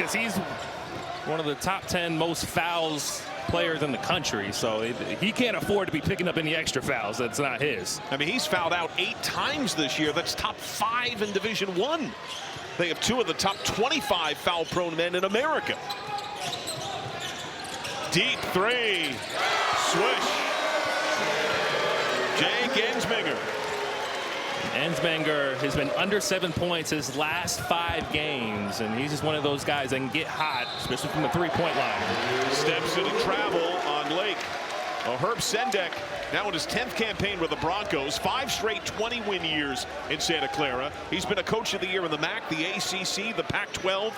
because he's one of the top 10 most fouls players in the country, so he can't afford to be picking up any extra fouls. That's not his. I mean, he's fouled out 8 times this year. That's top 5 in Division I. They have 2 of the top 25 foul-prone men in America. Deep 3. Swish. Jake Ensminger. Ensminger has been under 7 points his last 5 games, and he's just one of those guys that can get hot, especially from the three-point line. Steps into travel on Lake. Well, Herb Sendek, now in his 10th campaign with the Broncos, 5 straight 20-win years in Santa Clara. He's been a coach of the year in the MAC, the ACC, the Pac-12,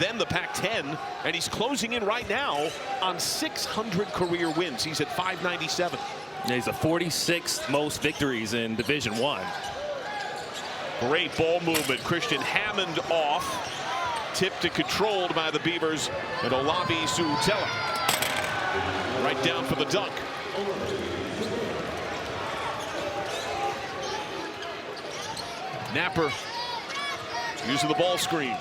then the Pac-10, and he's closing in right now on 600 career wins. He's at 597. Yeah, he's the 46th most victories in Division I. Great ball movement. Christian Hammond off. Tipped and controlled by the Beavers. And Olavi Suutela right down for the dunk. Napper using the ball screen.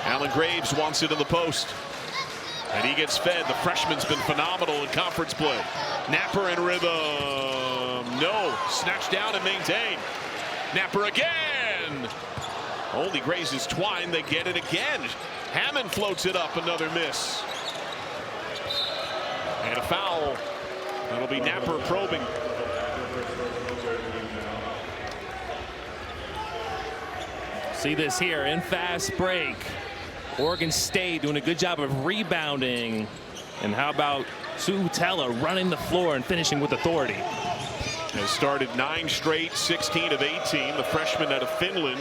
Alan Graves wants it in the post. And he gets fed. The freshman's been phenomenal in conference play. Napper in rhythm. No. Snatched down and maintained. Napper again. Only grazes Twine. They get it again. Hammond floats it up. Another miss. And a foul. That'll be Napper probing. See this here in fast break. Oregon State doing a good job of rebounding. And how about Suutela running the floor and finishing with authority? Has started 9 straight, 16 of 18. The freshman out of Finland,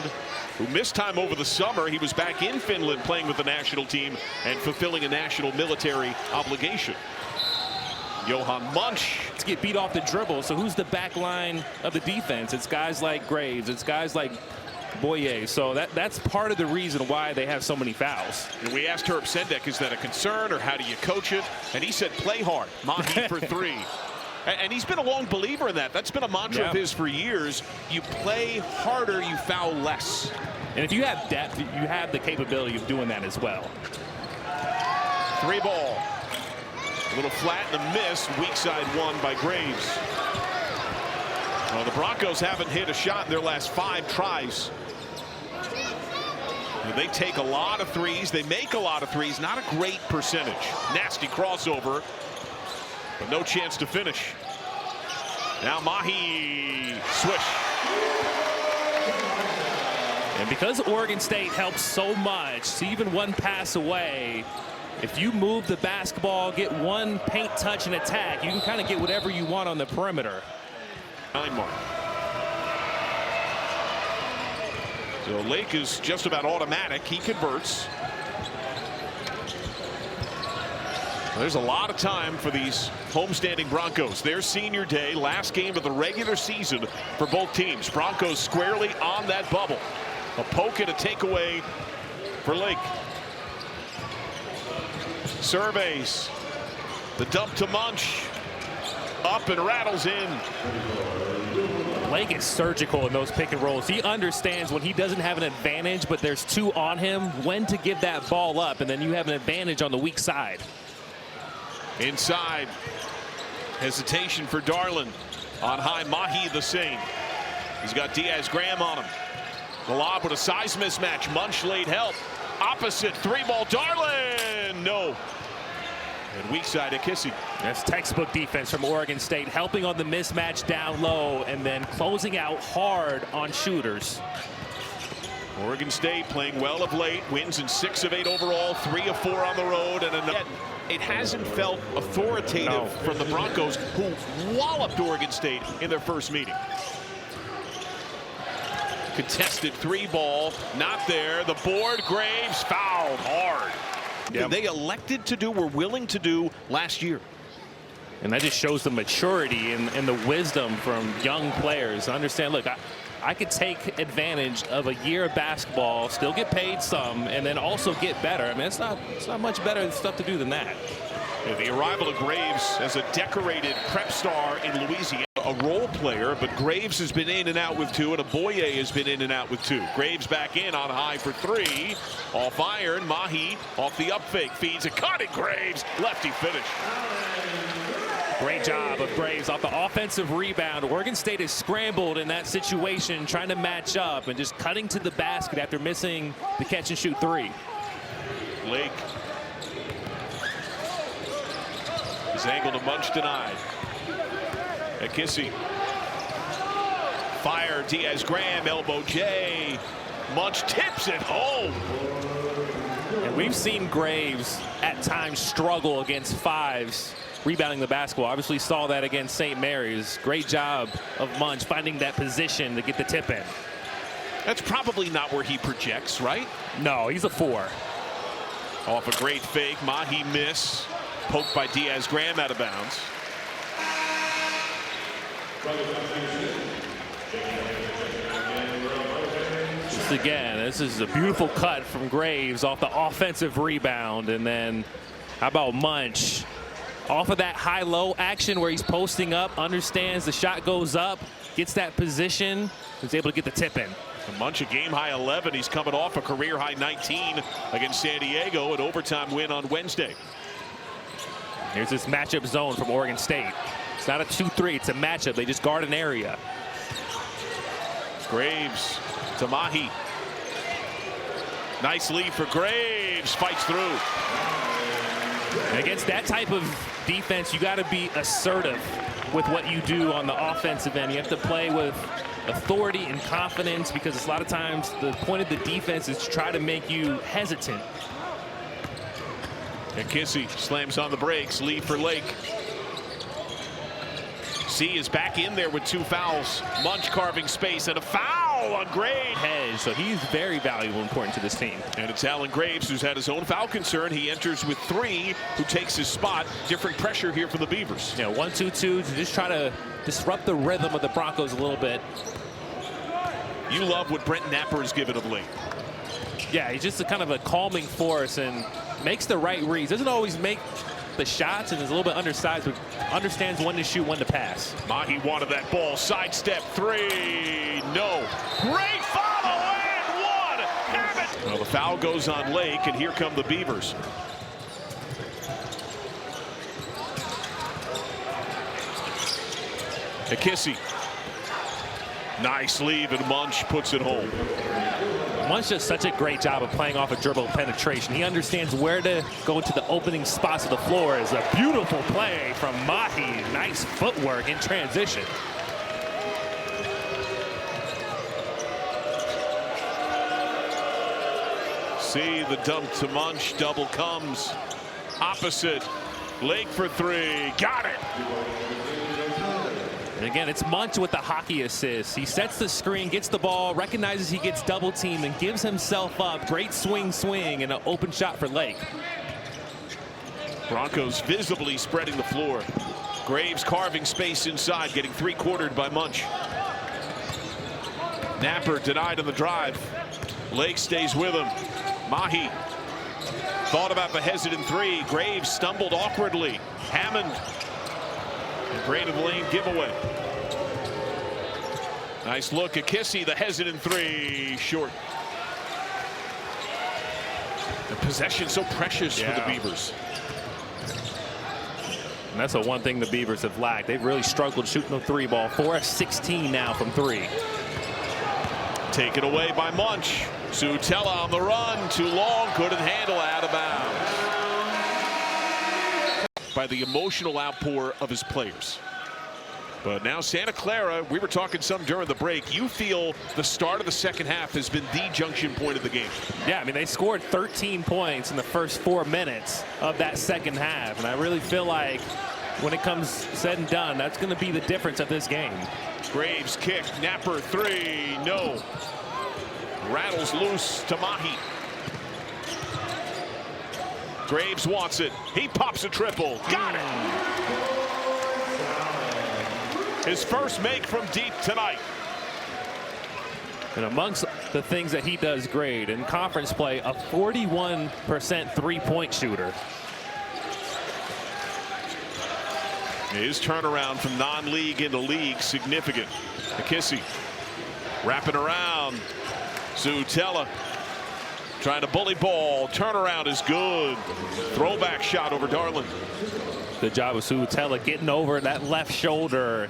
who missed time over the summer. He was back in Finland playing with the national team and fulfilling a national military obligation. Johan Munch. To get beat off the dribble. So who's the back line of the defense? It's guys like Graves. It's guys like Boyer. So that's part of the reason why they have so many fouls. And we asked Herb Sendek, is that a concern or how do you coach it? And he said, play hard. Mahi for 3. And he's been a long believer in that. That's been a mantra of his for years. You play harder, you foul less. And if you have depth, you have the capability of doing that as well. 3 ball. A little flat and a miss. Weak side one by Graves. Well, the Broncos haven't hit a shot in their last 5 tries. And they take a lot of threes. They make a lot of threes. Not a great percentage. Nasty crossover. But no chance to finish. Now Mahi. Swish. And because Oregon State helps so much, so even one pass away, if you move the basketball, get one paint touch and attack, you can kind of get whatever you want on the perimeter. 9 mark. So Lake is just about automatic. He converts. There's a lot of time for these homestanding Broncos. Their senior day, last game of the regular season for both teams. Broncos squarely on that bubble. A poke and a takeaway for Lake. Surveys. The dump to Munch. Up and rattles in. Lake is surgical in those pick and rolls. He understands when he doesn't have an advantage, but there's 2 on him, when to give that ball up, and then you have an advantage on the weak side. Inside. Hesitation for Darlin. On high, Mahi the same. He's got Diaz-Graham on him. The lob with a size mismatch. Munch laid help. Opposite 3-ball. Darlin. No. And weak side of Kissy. That's textbook defense from Oregon State, helping on the mismatch down low and then closing out hard on shooters. Oregon State playing well of late, wins in 6 of 8 overall, 3 of 4 on the road, and it hasn't felt authoritative from the Broncos, who walloped Oregon State in their first meeting. Contested 3-ball, not there. The board, Graves fouled hard. Yep. They elected to do, were willing to do last year. And that just shows the maturity and the wisdom from young players. Understand, look, I could take advantage of a year of basketball, still get paid some, and then also get better. I mean, it's not much better stuff to do than that. The arrival of Graves as a decorated prep star in Louisiana. a role player, but Graves has been in and out with 2, and Aboye has been in and out with 2. Graves back in on high for 3. Off iron, Mahi off the up fake, feeds a cut, and Graves, lefty finish. Great job of Graves off the offensive rebound. Oregon State is scrambled in that situation, trying to match up and just cutting to the basket after missing the catch and shoot 3. Lake. His angle to Munch denied. Akissi. Fire, Diaz-Graham, elbow J. Munch tips it home. And we've seen Graves at times struggle against 5s. Rebounding the basketball. Obviously saw that against St. Mary's. Great job of Munch finding that position to get the tip in. That's probably not where he projects, right? No, he's a 4. Off a great fake, Mahi miss. Poked by Diaz-Graham out of bounds. Just again, this is a beautiful cut from Graves off the offensive rebound. And then how about Munch? Off of that high-low action where he's posting up, understands the shot goes up, gets that position, is able to get the tip in. Munch a game-high 11. He's coming off a career-high 19 against San Diego, an overtime win on Wednesday. Here's this matchup zone from Oregon State. It's not a 2-3, it's a matchup. They just guard an area. Graves to Mahi. Nice lead for Graves. Fights through. And against that type of defense, you got to be assertive with what you do on the offensive end. You have to play with authority and confidence, because a lot of times the point of the defense is to try to make you hesitant. Akissi slams on the brakes. Lead for Lake. C is back in there with 2 fouls. Munch carving space and a foul on Graves. Hedge, so he's very valuable, important to this team. And it's Allen Graves, who's had his own foul concern. He enters with 3, who takes his spot. Different pressure here for the Beavers. Yeah, 1-2-2 to just try to disrupt the rhythm of the Broncos a little bit. You love what Brent Napper has given of late. Yeah, he's just a kind of a calming force and makes the right reads. Doesn't always make the shots and is a little bit undersized, but understands when to shoot, when to pass. Mahi wanted that ball. Sidestep 3. No. Great follow and 1. Have it. Well, the foul goes on Lake, and here come the Beavers. Akissi. Nice leave, and Munch puts it home. Munch does such a great job of playing off a dribble penetration. He understands where to go into the opening spots of the floor. It's a beautiful play from Mahi. Nice footwork in transition. See the dump to Munch. Double comes. Opposite. Lake for 3. Got it. And again, it's Munch with the hockey assist. He sets the screen, gets the ball, recognizes he gets double teamed, and gives himself up. Great swing, and an open shot for Lake. Broncos visibly spreading the floor. Graves carving space inside, getting 3-quartered by Munch. Napper denied on the drive. Lake stays with him. Mahi thought about the hesitant 3. Graves stumbled awkwardly. Hammond. And great of the lane giveaway. Nice look at Akissi, the hesitant 3, short. The possession so precious for the Beavers. And that's the one thing the Beavers have lacked. They've really struggled shooting the 3 ball. 4 of 16 now from 3. Taken away by Munch. Sutella on the run, too long, couldn't handle, out of bounds. By the emotional outpour of his players. But now Santa Clara, we were talking some during the break. You feel the start of the second half has been the junction point of the game. Yeah, I mean, they scored 13 points in the first 4 minutes of that second half. And I really feel like when it comes said and done, that's going to be the difference of this game. Graves kick, Napper 3, no. Rattles loose to Mahi. Graves wants it. He pops a triple. Got it. His first make from deep tonight. And amongst the things that he does great in conference play, a 41% three-point shooter. His turnaround from non-league into league significant. McKissy wrapping around. Zutella trying to bully ball. Turnaround is good. Throwback shot over Darling. Good job of Zutella getting over that left shoulder,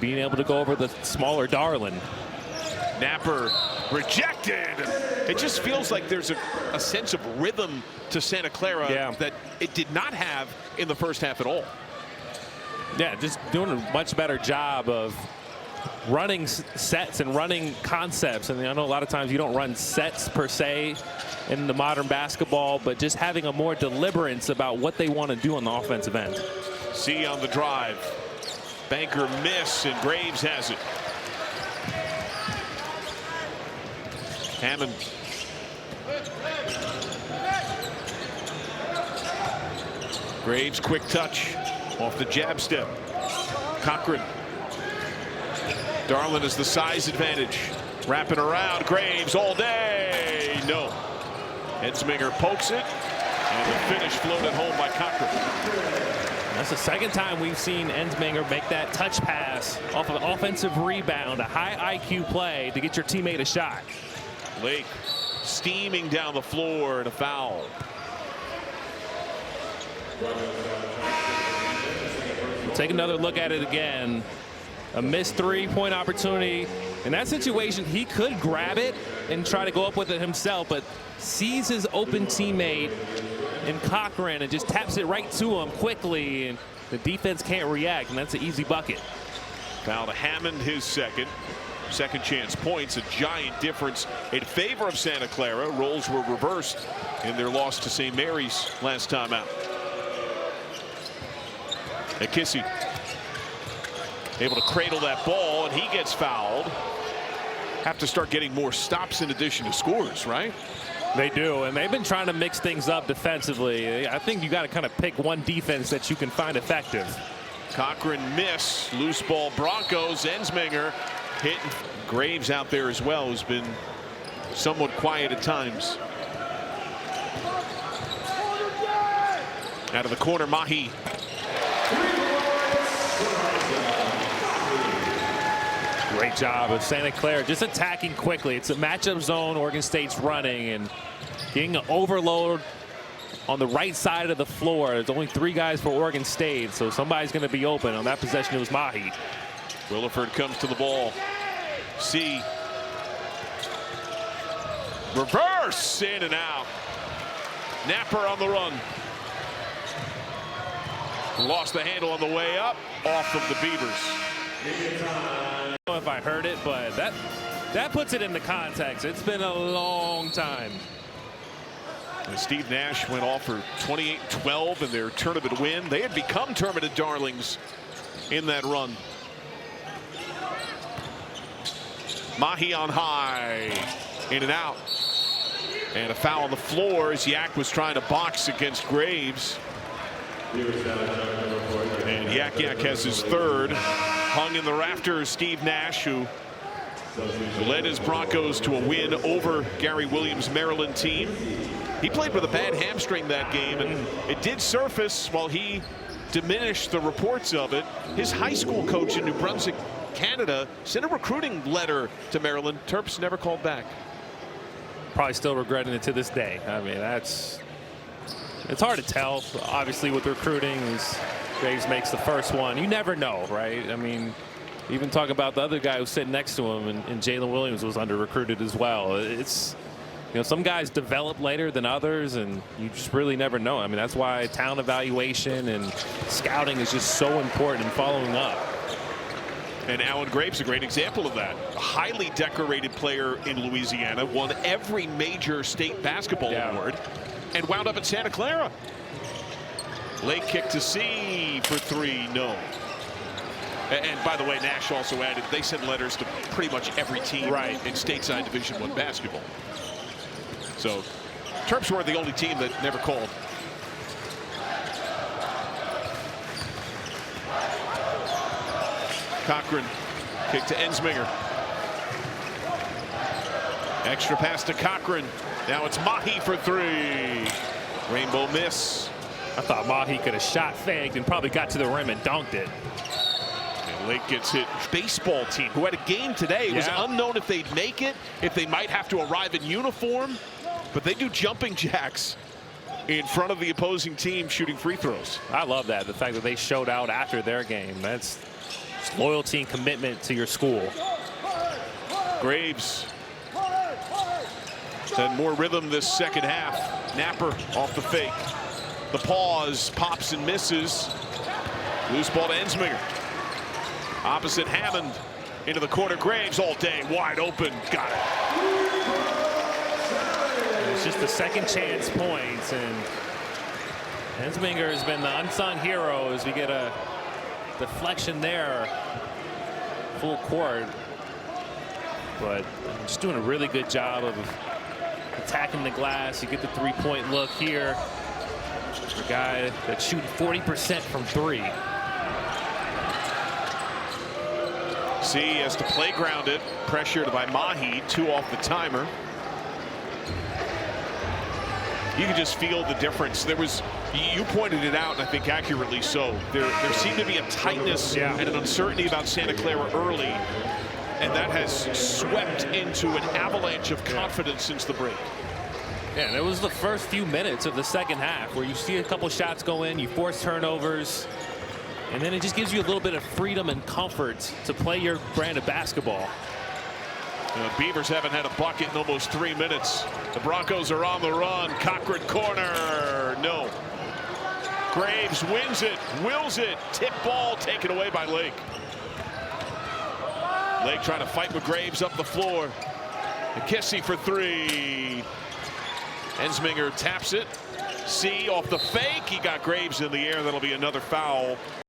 being able to go over the smaller Darling. Napper rejected. It just feels like there's a sense of rhythm to Santa Clara that it did not have in the first half at all. Yeah, just doing a much better job of running sets and running concepts. And I know a lot of times you don't run sets per se in the modern basketball, but just having a more deliberance about what they want to do on the offensive end. See on the drive. Banker miss, and Graves has it. Hammond. Graves quick touch off the jab step. Cochran. Darling has the size advantage. Wrapping around. Graves all day. No. Ensminger pokes it, and the finish floated home by Cochran. That's the second time we've seen Ensminger make that touch pass off of an offensive rebound, a high IQ play to get your teammate a shot. Lake steaming down the floor and a foul. Take another look at it again. A missed three-point opportunity. In that situation, he could grab it and try to go up with it himself, but sees his open teammate in Cochran and just taps it right to him quickly, and the defense can't react, and that's an easy bucket. Foul to Hammond, his second chance points, a giant difference in favor of Santa Clara. Roles were reversed in their loss to St. Mary's last time out. McKissy able to cradle that ball, and he gets fouled. Have to start getting more stops in addition to scores, right? They do, and they've been trying to mix things up defensively. I think you got to kind of pick one defense that you can find effective. Cochran miss, loose ball Broncos. Ensminger hit. Graves out there as well, who's been somewhat quiet at times. Out of the corner, Mahi. Great job of Santa Clara just attacking quickly. It's a matchup zone Oregon State's running, and getting an overload on the right side of the floor. There's only 3 guys for Oregon State, so somebody's going to be open. On that possession, it was Mahi. Williford comes to the ball. C. Reverse, in and out. Napper on the run. Lost the handle on the way up, off of the Beavers. I don't know if I heard it, but that puts it into context. It's been a long time. And Steve Nash went off for 28-12 in their tournament win. They had become tournament darlings in that run. Mahi on high, in and out. And a foul on the floor as Yak was trying to box against Graves. And Yak has his third. Hung in the rafters, Steve Nash, who led his Broncos to a win over Gary Williams' Maryland team. He played with a bad hamstring that game, and it did surface while he diminished the reports of it. His high school coach in New Brunswick, Canada, sent a recruiting letter to Maryland. Terps never called back. Probably still regretting it to this day. I mean, it's hard to tell. Obviously, with recruiting, Graves makes the first one. You never know, right? I mean, even talk about the other guy who's sitting next to him, and Jalen Williams was under recruited as well. It's, you know, some guys develop later than others, and you just really never know. I mean, that's why talent evaluation and scouting is just so important in following up. And Alan Graves, a great example of that. A highly decorated player in Louisiana, won every major state basketball award, and wound up at Santa Clara. Late kick to C for 3, no. And by the way, Nash also added they sent letters to pretty much every team in stateside Division I basketball. So Terps weren't the only team that never called. Cochran, kick to Ensminger. Extra pass to Cochran. Now it's Mahi for 3. Rainbow miss. I thought Mahi could have shot faked and probably got to the rim and dunked it. And Lake gets hit. Baseball team who had a game today. It was unknown if they'd make it, if they might have to arrive in uniform, but they do jumping jacks in front of the opposing team shooting free throws. I love that, the fact that they showed out after their game. That's loyalty and commitment to your school. Graves had more rhythm this second half. Napper off the fake. The pause, pops and misses. Loose ball to Ensminger. Opposite Hammond into the corner. Graves all day, wide open. Got it. It's just the second chance points, and Ensminger has been the unsung hero as we get a deflection there, full court. But just doing a really good job of attacking the glass. You get the three-point look here. A guy that's shooting 40% from three. C has to playground it. Pressured by Mahi. 2 off the timer. You can just feel the difference. There was, you pointed it out, and I think accurately so. There seemed to be a tightness and an uncertainty about Santa Clara early, and that has swept into an avalanche of confidence since the break. Yeah, and it was the first few minutes of the second half where you see a couple shots go in, you force turnovers, and then it just gives you a little bit of freedom and comfort to play your brand of basketball. Beavers haven't had a bucket in almost 3 minutes. The Broncos are on the run. Cochran corner. No. Graves wins it, wills it. Tip ball taken away by Lake. Lake trying to fight with Graves up the floor. McKissy for 3. Ensminger taps it. C off the fake. He got Graves in the air. That'll be another foul.